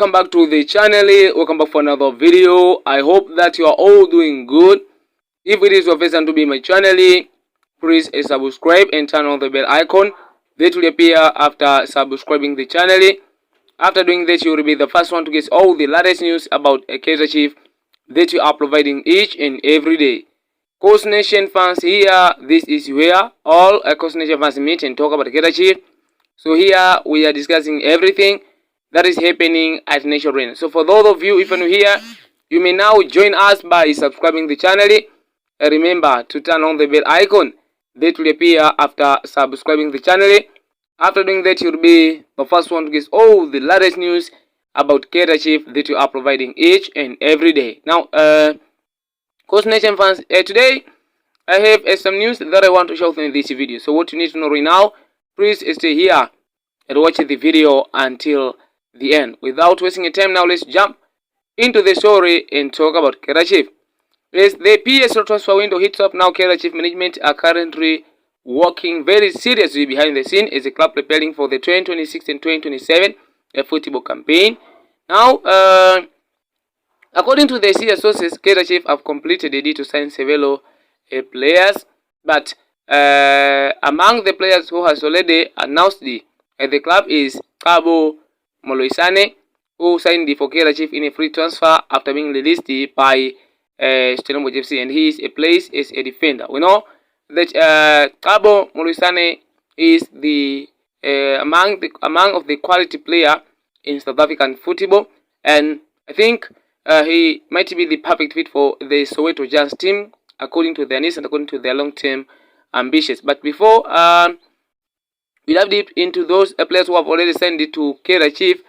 welcome back to the channel. Welcome back for another video. I hope that you are all doing good. If it is your first time to be my channel, please subscribe and turn on the bell icon that will appear after subscribing the channel. After doing that, you will be the first one to get all the latest news about Kaizer Chiefs that we are providing each and every day. Coast Nation fans, here this is where all Coast Nation fans meet and talk about Kaizer Chiefs. So here we are discussing everything that is happening at Nation Arena. So for those of you, if you're new here, you may now join us by subscribing the channel. Remember to turn on the bell icon that will appear after subscribing the channel. After doing that, you'll be the first one to get all the latest news about Kaizer Chiefs that you are providing each and every day. Now, Coast Nation fans, today I have some news that I want to show you in this video. So what you need to know right now, please stay here and watch the video until the end. Without wasting your time, now let's jump into the story and talk about Kaizer Chiefs. As the PSL transfer window hits up now, Kaizer Chiefs management are currently working very seriously behind the scene as the club preparing for the 2026 and 2027 football campaign. Now, according to the CS sources, Kaizer Chiefs have completed a deal to sign several players, but among the players who has already announced the club is Cabo Moloisane, who signed for Kaizer Chiefs in a free transfer after being released by Stellenbosch FC, and he is placed as a defender. We know that Cabo Moloisane is the among of the quality player in South African football, and I think he might be the perfect fit for the Soweto Giants team, according to their needs and according to their long-term ambitions. But before we dive deep into those players who have already signed to Kaizer Chiefs,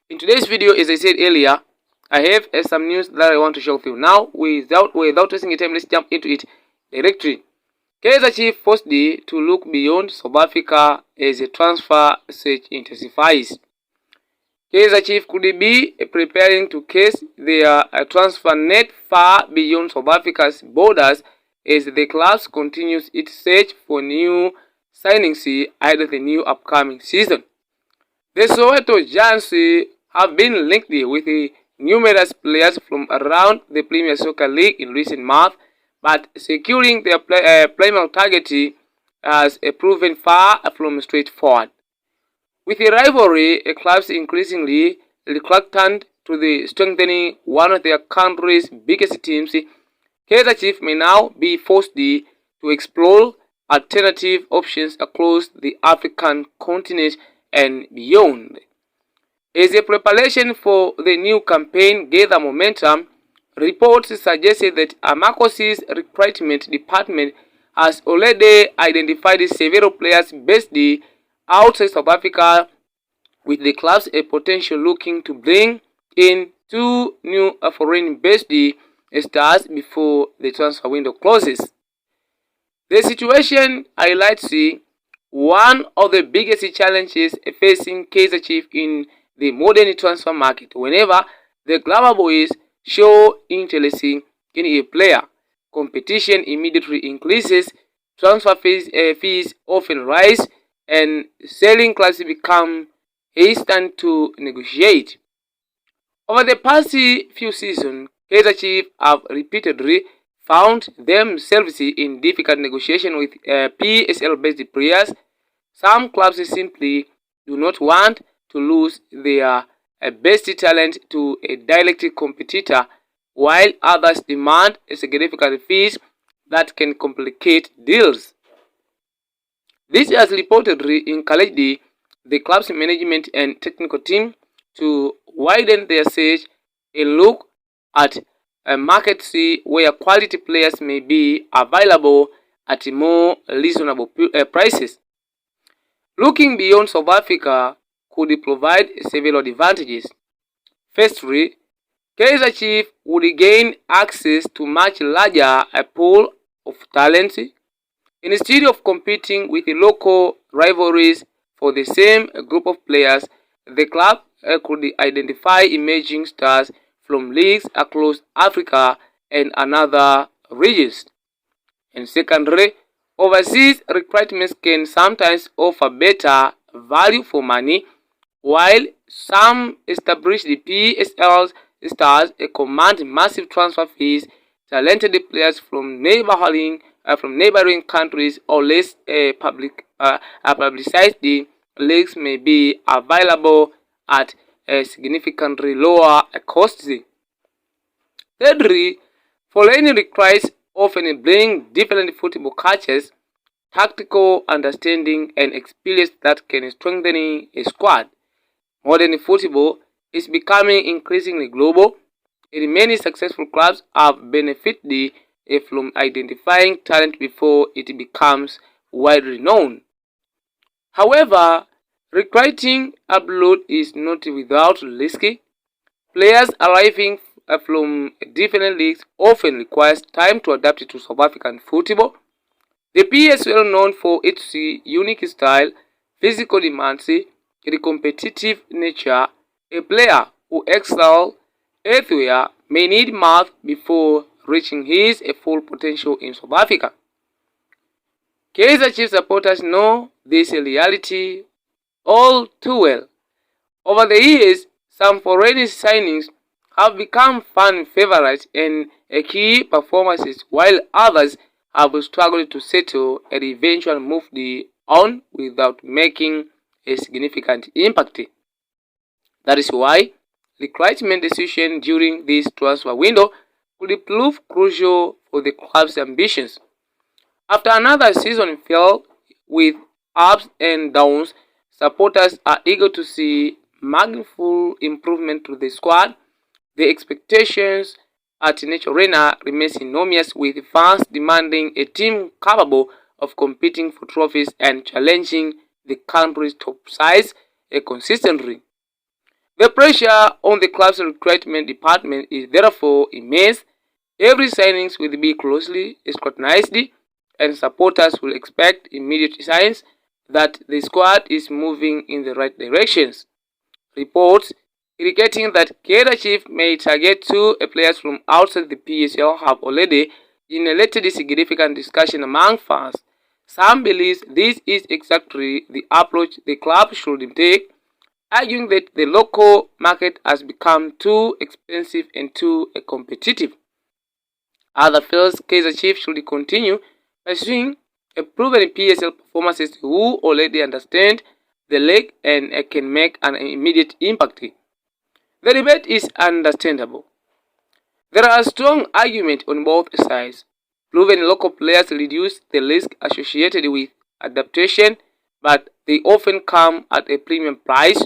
in today's video, as I said earlier, I have some news that I want to show you. Now, without wasting time, let's jump into it directly. Kaizer Chiefs forced to look beyond South Africa as a transfer search intensifies. Kaizer Chiefs could be preparing to cast their transfer net far beyond South Africa's borders as the club continues its search for new signings ahead of the new upcoming season. The Soweto Giants have been linked with numerous players from around the Premier Soccer League in recent months, but securing their primary target has proven far from straightforward. With the rivalry, clubs increasingly reluctant to the strengthening one of their country's biggest teams, Kaizer Chiefs may now be forced to explore alternative options across the African continent and beyond. As a preparation for the new campaign gather momentum, reports suggested that Amakosi's recruitment department has already identified several players based outside South Africa, with the club's potential looking to bring in two new foreign-based stars before the transfer window closes. The situation highlights one of the biggest challenges facing Kaizer Chiefs in the modern transfer market. Whenever the Glamour Boys show interest in a player, competition immediately increases, transfer fees often rise, and selling clubs become hesitant to negotiate. Over the past few seasons, Kaizer Chiefs have repeatedly found themselves in difficult negotiation with PSL-based players. Some clubs simply do not want to lose their best talent to a direct competitor, while others demand significant fees that can complicate deals. This has reportedly encouraged the club's management and technical team to widen their search and look at markets where quality players may be available at more reasonable prices. Looking beyond South Africa could provide several advantages. Firstly, Kaizer Chiefs would gain access to much larger pool of talent. Instead of competing with the local rivalries for the same group of players, the club could identify emerging stars from leagues across Africa and other regions. And secondly, overseas recruitments can sometimes offer better value for money, while some established PSL stars command massive transfer fees. Talented players from neighboring countries or less publicized leagues may be available at a significantly lower cost. Thirdly, foreign recruits often bring different football cultures, tactical understanding, and experience that can strengthen a squad. Modern football is becoming increasingly global, and many successful clubs have benefited from identifying talent before it becomes widely known. However, recruiting abroad is not without risk. Players arriving from different leagues often requires time to adapt to South African football. The PSL, known for its unique style, physical demands, and competitive nature, a player who excels elsewhere may need months before reaching his full potential in South Africa. Kaizer Chiefs supporters know this reality all too well. Over the years, some foreign signings have become fan favorites and key performances, while others have struggled to settle and eventually move on without making a significant impact. That is why recruitment decisions during this transfer window could prove crucial for the club's ambitions. After another season filled with ups and downs, supporters are eager to see meaningful improvement to the squad. The expectations at Nature Arena remains enormous, with fans demanding a team capable of competing for trophies and challenging the country's top sides consistently. The pressure on the club's recruitment department is therefore immense. Every signing will be closely scrutinized, and supporters will expect immediate signs that the squad is moving in the right directions. Reports indicating that Kaizer Chiefs may target two players from outside the PSL have already generated significant discussion among fans. Some believe this is exactly the approach the club should take, arguing that the local market has become too expensive and too competitive. Others feel Kaizer Chiefs should continue pursuing a proven PSL performances who already understand the league and can make an immediate impact. The debate is understandable. There are strong arguments on both sides. Proven local players reduce the risk associated with adaptation, but they often come at a premium price.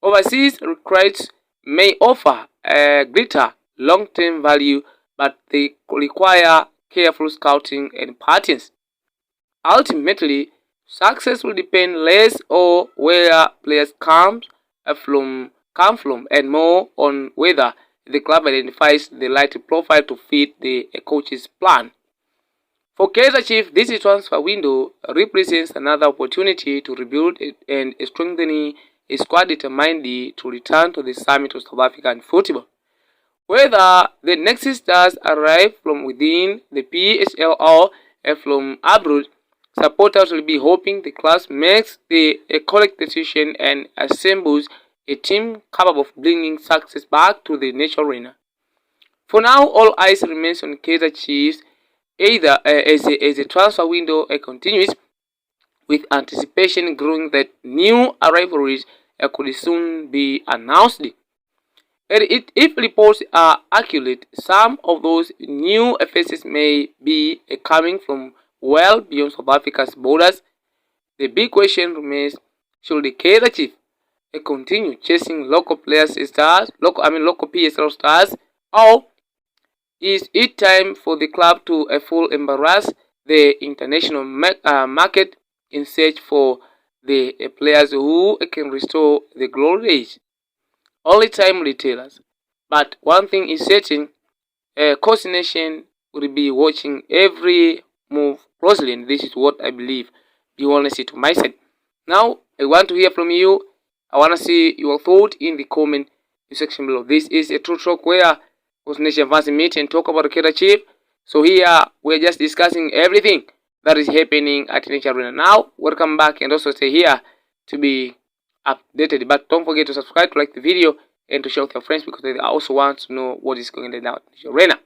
Overseas recruits may offer a greater long-term value, but they require careful scouting and patterns. Ultimately, success will depend less on where players come from and more on whether the club identifies the right profile to fit the coach's plan. For Kaizer Chiefs, this transfer window represents another opportunity to rebuild and strengthen a squad determined to return to the summit of South African football. Whether the next stars arrive from within the PSL or from abroad, supporters will be hoping the club makes the correct decision and assembles a team capable of bringing success back to the Nature Arena. For now, all eyes remains on Kaizer Chiefs, either as the transfer window continues, with anticipation growing that new rivalries could soon be announced. And if reports are accurate, some of those new faces may be coming from well beyond South Africa's borders. The big question remains: should the Kaizer Chiefs continue chasing local local PSL stars, or is it time for the club to full embrace the international market in search for the players who can restore the glory days? Only time will tell us. But one thing is certain, Coach Nation will be watching every move closely, and this is what I believe. Be honest to my side. Now, I want to hear from you. I want to see your thought in the comment section below. This is a true talk where Coach Nation fans meet and talk about Kaizer Chiefs. So here, we're just discussing everything that is happening at Nature Arena. Now, welcome back and also stay here to be updated. But don't forget to subscribe, to like the video, and to share with your friends, because they also want to know what is going on in the arena.